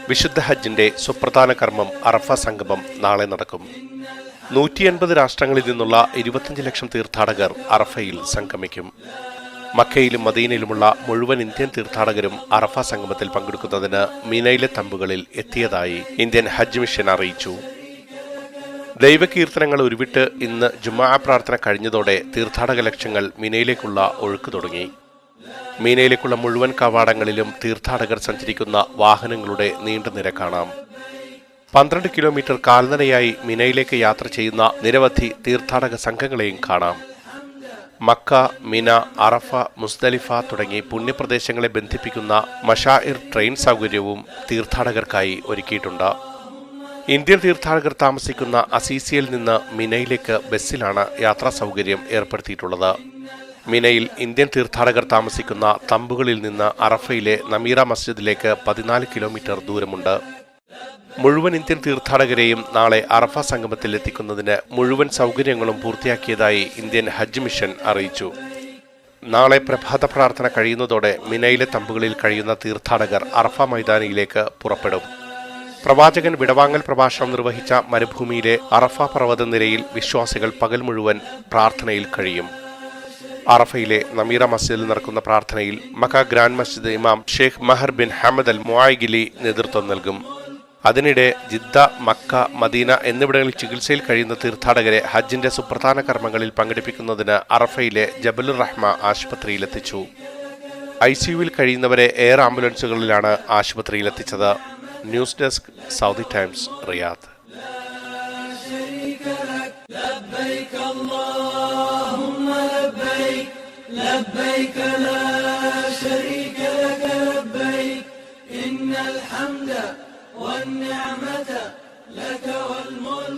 വിശുദ്ധ ഹജ്ജിന്റെ സുപ്രധാന കർമ്മം അറഫ സംഗമം നാളെ നടക്കും. 180 രാഷ്ട്രങ്ങളിൽ നിന്നുള്ള 25 ലക്ഷം തീർത്ഥാടകർ അറഫയിൽ സംഗമിക്കും. മക്കയിലും മദീനയിലുമുള്ള മുഴുവൻ ഇന്ത്യൻ തീർത്ഥാടകരും അറഫ സംഗമത്തിൽ പങ്കെടുക്കുന്നതിന് മിനയിലെ തമ്പുകളിൽ എത്തിയതായി ഇന്ത്യൻ ഹജ്ജ് മിഷൻ അറിയിച്ചു. ദൈവകീർത്തനങ്ങൾ ഉരുവിട്ട് ഇന്ന് ജുമാ പ്രാർത്ഥന കഴിഞ്ഞതോടെ തീർത്ഥാടക ലക്ഷ്യങ്ങൾ മിനയിലേക്കുള്ള ഒഴുക്ക് തുടങ്ങി. മീനയിലേക്കുള്ള മുഴുവൻ കവാടങ്ങളിലും തീർത്ഥാടകർ സഞ്ചരിക്കുന്ന വാഹനങ്ങളുടെ നീണ്ട നിര കാണാം. 12 കിലോമീറ്റർ കാൽനടയായി മിനയിലേക്ക് യാത്ര ചെയ്യുന്ന നിരവധി തീർത്ഥാടക സംഘങ്ങളെയും കാണാം. മക്ക, മിന, അറഫ, മുസ്ദലിഫ തുടങ്ങി പുണ്യപ്രദേശങ്ങളെ ബന്ധിപ്പിക്കുന്ന മഷാഇർ ട്രെയിൻ സൗകര്യവും തീർത്ഥാടകർക്കായി ഒരുക്കിയിട്ടുണ്ട്. ഇന്ത്യൻ തീർത്ഥാടകർ താമസിക്കുന്ന അസീസിയിൽ നിന്ന് മിനയിലേക്ക് ബസ്സിലാണ് യാത്രാ സൗകര്യം ഏർപ്പെടുത്തിയിട്ടുള്ളത്. മിനയിൽ ഇന്ത്യൻ തീർത്ഥാടകർ താമസിക്കുന്ന തമ്പുകളിൽ നിന്ന് അറഫയിലെ നമീറ മസ്ജിദിലേക്ക് 14 കിലോമീറ്റർ ദൂരമുണ്ട്. മുഴുവൻ ഇന്ത്യൻ തീർത്ഥാടകരെയും നാളെ അറഫ സംഗമത്തിൽ എത്തിക്കുന്നതിന് മുഴുവൻ സൗകര്യങ്ങളും പൂർത്തിയാക്കിയതായി ഇന്ത്യൻ ഹജ്ജ് മിഷൻ അറിയിച്ചു. നാളെ പ്രഭാത പ്രാർത്ഥന കഴിയുന്നതോടെ മിനയിലെ തമ്പുകളിൽ കഴിയുന്ന തീർത്ഥാടകർ അറഫ മൈതാനിയിലേക്ക് പുറപ്പെടും. പ്രവാചകൻ വിടവാങ്ങൽ പ്രഭാഷണം നിർവഹിച്ച മരുഭൂമിയിലെ അറഫ പർവ്വതനിരയിൽ വിശ്വാസികൾ പകൽ മുഴുവൻ പ്രാർത്ഥനയിൽ കഴിയും. അറഫയിലെ നമീറ മസ്ജിദിൽ നടക്കുന്ന പ്രാർത്ഥനയിൽ മക്ക ഗ്രാൻഡ് മസ്ജിദ് ഇമാം ഷെയ്ഖ് മഹർ ബിൻ ഹമദ് അൽ മുആയിഗിലി നേതൃത്വം നൽകും. അതിനിടെ ജിദ്ദ, മക്ക, മദീന എന്നിവിടങ്ങളിൽ ചികിത്സയിൽ കഴിയുന്ന തീർത്ഥാടകരെ ഹജ്ജിന്റെ സുപ്രധാന കർമ്മങ്ങളിൽ പങ്കെടുപ്പിക്കുന്നതിന് അറഫയിലെ ജബലുർ റഹ്മ ആശുപത്രിയിലെത്തിച്ചു. ICUവിൽ കഴിയുന്നവരെ എയർ ആംബുലൻസുകളിലാണ് ആശുപത്രിയിലെത്തിച്ചത്. News desk, Saudi Times, Riyadh. لبيك لا شريك لك لبيك إن الحمد والنعمة لك والملك